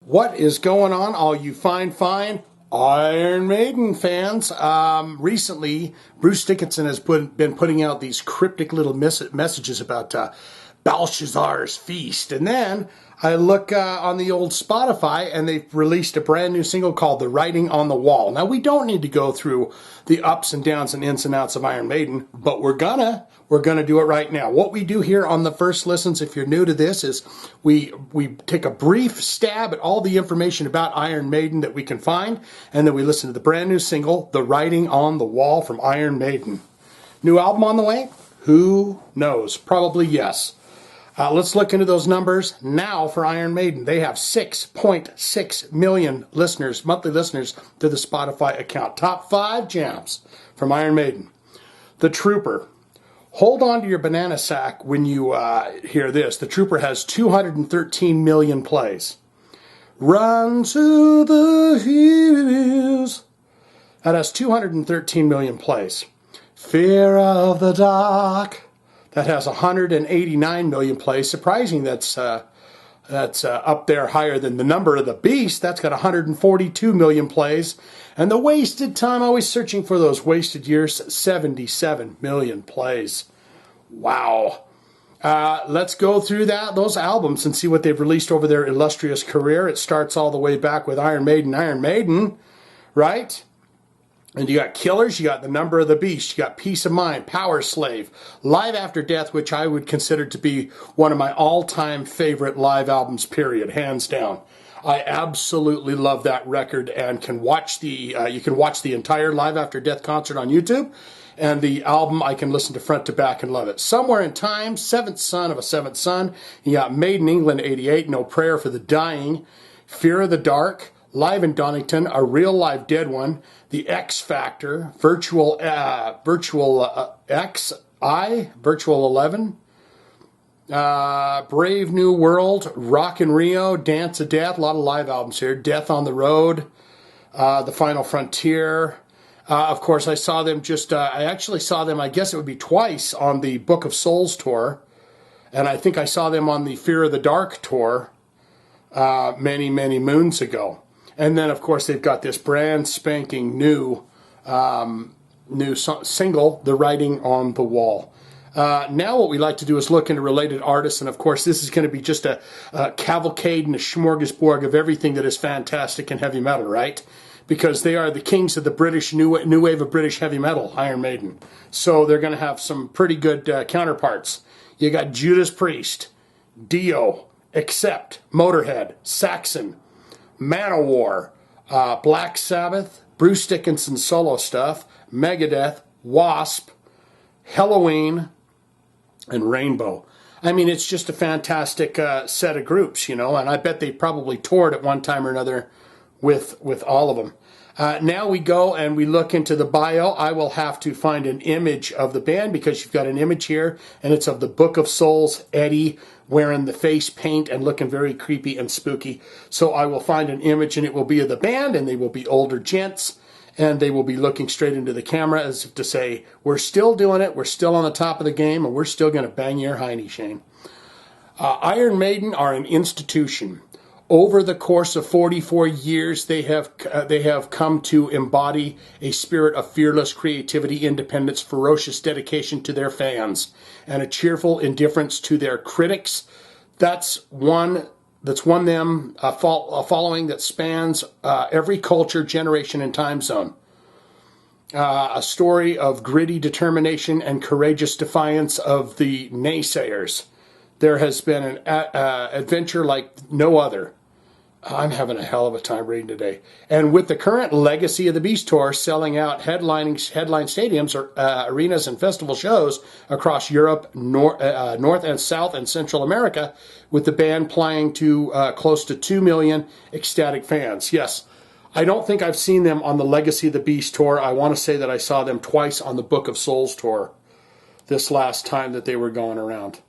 What is going on, all you fine Iron Maiden fans? Recently, Bruce Dickinson has been putting out these cryptic little messages about Belshazzar's feast. And then I look on the old Spotify, and they've released a brand new single called The Writing on the Wall. Now, we don't need to go through the ups and downs and ins and outs of Iron Maiden, but we're gonna do it right now. What we do here on the first listens, if you're new to this, is we take a brief stab at all the information about Iron Maiden that we can find, and then we listen to the brand new single, The Writing on the Wall from Iron Maiden. New album on the way? Who knows? Probably yes. Let's look into those numbers now for Iron Maiden. They have 6.6 million listeners, monthly listeners, to the Spotify account. Top 5 jams from Iron Maiden. The Trooper. Hold on to your banana sack when you hear this. The Trooper has 213 million plays. Run to the hills. That has 213 million plays. Fear of the Dark. That has 189 million plays. Surprising that's up there higher than the Number of the Beast. That's got 142 million plays. And The Wasted Time, always searching for those wasted years, 77 million plays. Wow. Let's go through those albums and see what they've released over their illustrious career. It starts all the way back with Iron Maiden, right? And you got Killers, you got The Number of the Beast, you got Peace of Mind, Power Slave, Live After Death, which I would consider to be one of my all-time favorite live albums, period, hands down. I absolutely love that record and can watch you can watch the entire Live After Death concert on YouTube, and the album I can listen to front to back and love it. Somewhere in Time, Seventh Son of a Seventh Son, you got Made in England 88, No Prayer for the Dying, Fear of the Dark, Live in Donington, A Real Live Dead One, The X Factor, Virtual 11, Brave New World, Rock in Rio, Dance of Death, a lot of live albums here, Death on the Road, The Final Frontier. Of course, I saw them I actually saw them, I guess it would be twice, on the Book of Souls tour, and I think I saw them on the Fear of the Dark tour many, many moons ago. And then, of course, they've got this brand spanking new single, The Writing on the Wall. Now what we like to do is look into related artists, and of course this is going to be just a cavalcade and a smorgasbord of everything that is fantastic in heavy metal, right? Because they are the kings of the British new wave of British heavy metal, Iron Maiden. So they're going to have some pretty good counterparts. You got Judas Priest, Dio, Accept, Motorhead, Saxon, Manowar, Black Sabbath, Bruce Dickinson solo stuff, Megadeth, Wasp, Helloween, and Rainbow. I mean, it's just a fantastic set of groups, and I bet they probably toured at one time or another with all of them. Now we go and we look into the bio. I will have to find an image of the band because you've got an image here, and it's of the Book of Souls, Eddie, wearing the face paint and looking very creepy and spooky. So I will find an image, and it will be of the band, and they will be older gents, and they will be looking straight into the camera as if to say, we're still doing it, we're still on the top of the game, and we're still going to bang your hiney, Shane. Iron Maiden are an institution. Over the course of 44 years, they have come to embody a spirit of fearless creativity, independence, ferocious dedication to their fans, and a cheerful indifference to their critics. That's won them a following that spans every culture, generation, and time zone. A story of gritty determination and courageous defiance of the naysayers. There has been an adventure like no other. I'm having a hell of a time reading today. And with the current Legacy of the Beast tour selling out headline stadiums, or arenas and festival shows across Europe, North and South and Central America, with the band playing to close to 2 million ecstatic fans. Yes, I don't think I've seen them on the Legacy of the Beast tour. I want to say that I saw them twice on the Book of Souls tour this last time that they were going around.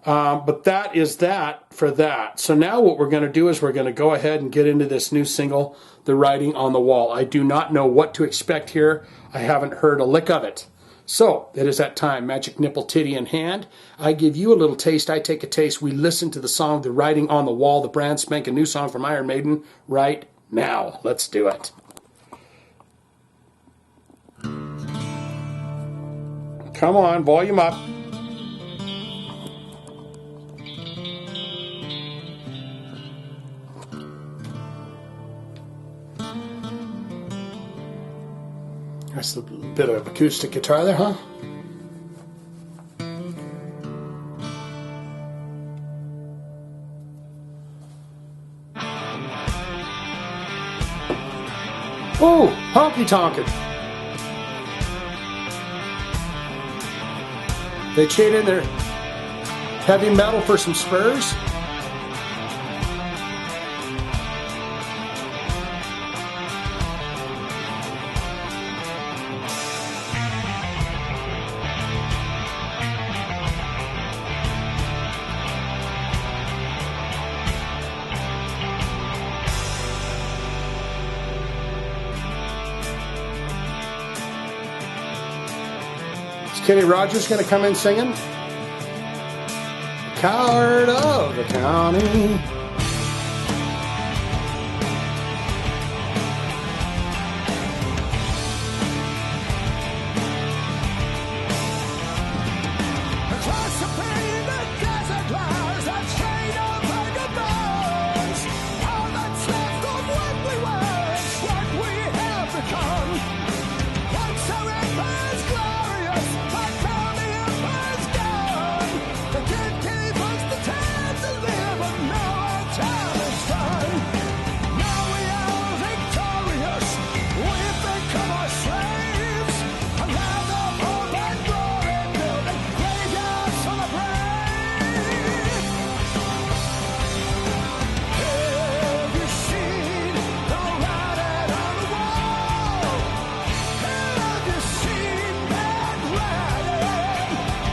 But that is that for that. So now what we're going to do is we're going to go ahead and get into this new single, The Writing on the Wall. I do not know what to expect here. I haven't heard a lick of it. So, it is that time. Magic nipple, titty in hand. I give you a little taste. I take a taste. We listen to the song, The Writing on the Wall, the brand spanking new song from Iron Maiden right now. Let's do it. Come on, volume up. That's a bit of acoustic guitar there, huh? Oh, honky tonkin'. They chain in their heavy metal for some spurs. Kenny Rogers going to come in singing. Coward of the county.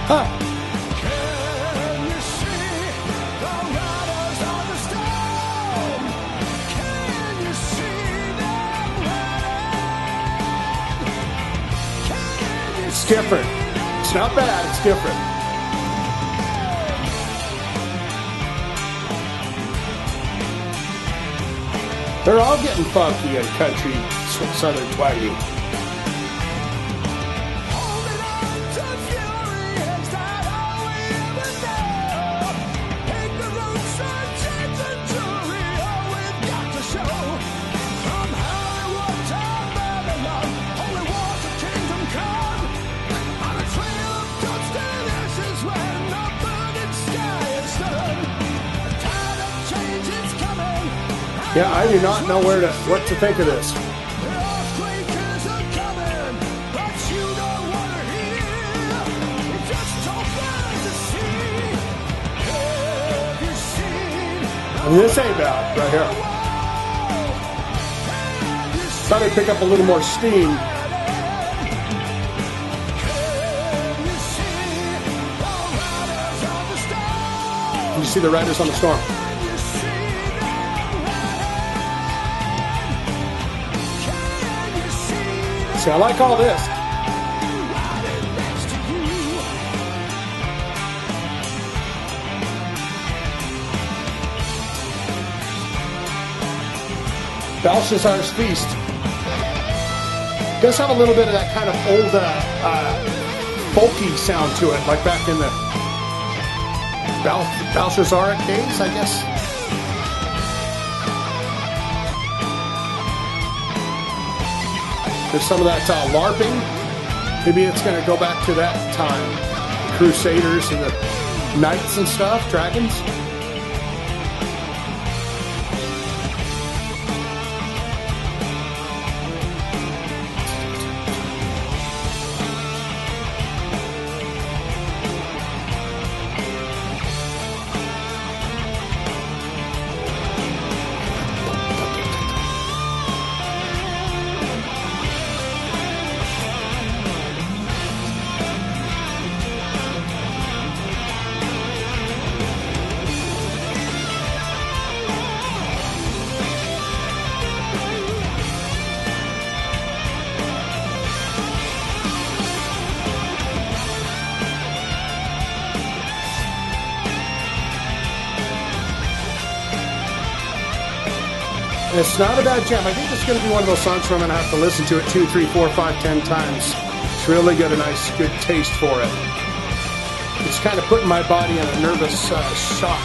Huh. Can you see the riders on the storm? Can you see them riding? Can you It's different. It's not bad, it's different. They're all getting funky and country, southern twangy. Yeah, I do not know what to think of this. I mean, this ain't bad right here. Thought I'd pick up a little more steam. You see the Riders on the Storm. See, I like all this. Belshazzar's Feast does have a little bit of that kind of old folky sound to it, like back in the Belshazzaric days, I guess. There's some of that LARPing. Maybe it's going to go back to that time. The Crusaders and the knights and stuff, dragons. It's not a bad jam. I think it's going to be one of those songs where I'm going to have to listen to it 2, 3, 4, 5, 10 times. It's really got a nice, good taste for it. It's kind of putting my body in a nervous shock.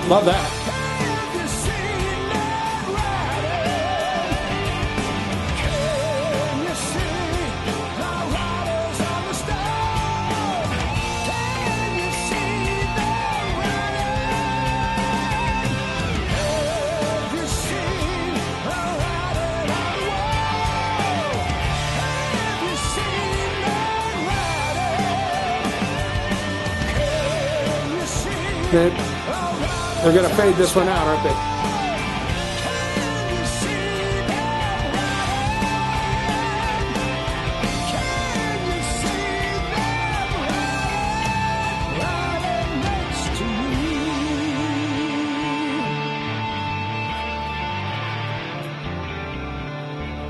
Love that. They're going to fade this one out, aren't they?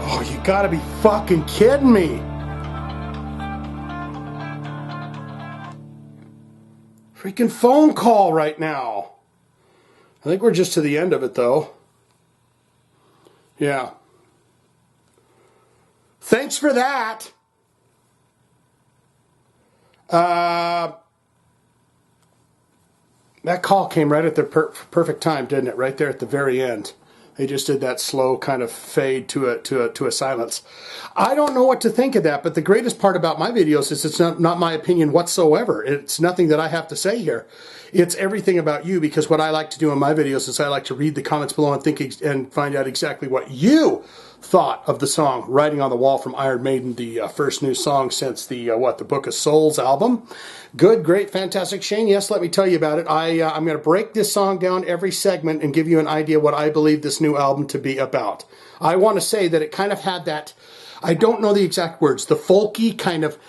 Oh, you gotta be fucking kidding me. Freaking phone call right now. I think we're just to the end of it, though. Yeah. Thanks for that. That call came right at the perfect time, didn't it? Right there at the very end. They just did that slow kind of fade to a silence. I don't know what to think of that, but the greatest part about my videos is it's not my opinion whatsoever. It's nothing that I have to say here. It's everything about you, because what I like to do in my videos is I like to read the comments below and think and find out exactly what you thought of the song Writing on the Wall from Iron Maiden, the first new song since the Book of Souls album. Good, great, fantastic. Shane, yes, let me tell you about it. I'm going to break this song down every segment and give you an idea what I believe this new album to be about. I want to say that it kind of had that, I don't know the exact words, the folky kind of,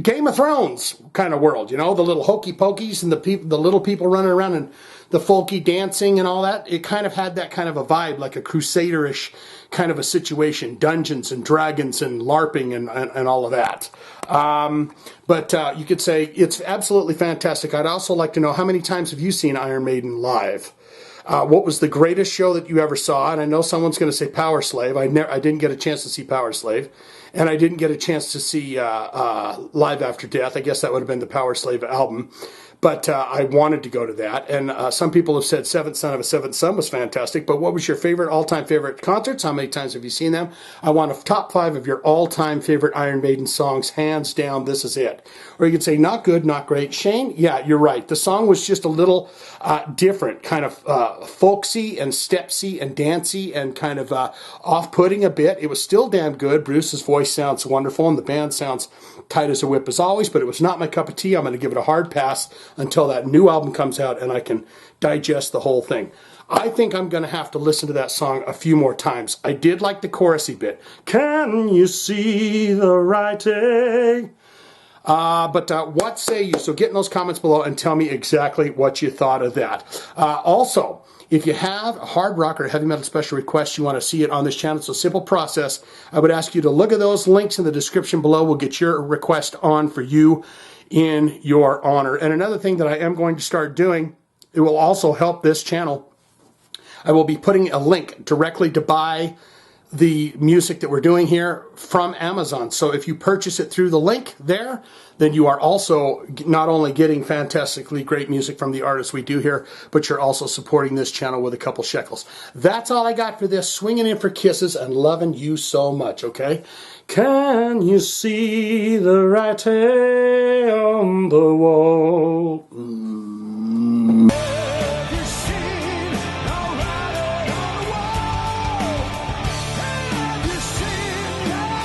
Game of Thrones kind of world, the little hokey pokies and the little people running around and the folky dancing and all that. It kind of had that kind of a vibe, like a crusader-ish kind of a situation, Dungeons and Dragons and LARPing and all of that. But you could say it's absolutely fantastic. I'd also like to know, how many times have you seen Iron Maiden live? What was the greatest show that you ever saw? And I know someone's going to say Power Slave. I didn't get a chance to see Power Slave. And I didn't get a chance to see Live After Death. I guess that would have been the Power Slave album. But I wanted to go to that. And some people have said Seventh Son of a Seventh Son was fantastic. But what was your favorite, all-time favorite concerts? How many times have you seen them? I want a top 5 of your all-time favorite Iron Maiden songs. Hands down, this is it. Or you could say, not good, not great. Shane, yeah, you're right. The song was just a little different, kind of folksy and stepsy and dancey and kind of off-putting a bit. It was still damn good. Bruce's voice sounds wonderful and the band sounds tight as a whip as always, but it was not my cup of tea. I'm going to give it a hard pass until that new album comes out and I can digest the whole thing. I think I'm going to have to listen to that song a few more times. I did like the chorusy bit. Can you see the writing? But what say you? So get in those comments below and tell me exactly what you thought of that. Also, if you have a hard rock or heavy metal special request, you want to see it on this channel, it's a simple process. I would ask you to look at those links in the description below. We'll get your request on for you in your honor. And another thing that I am going to start doing, it will also help this channel. I will be putting a link directly to buy the music that we're doing here from Amazon. So if you purchase it through the link there, then you are also not only getting fantastically great music from the artists we do here, but you're also supporting this channel with a couple shekels. That's all I got for this. Swinging in for kisses and loving you so much, okay? Can you see the writing on the wall?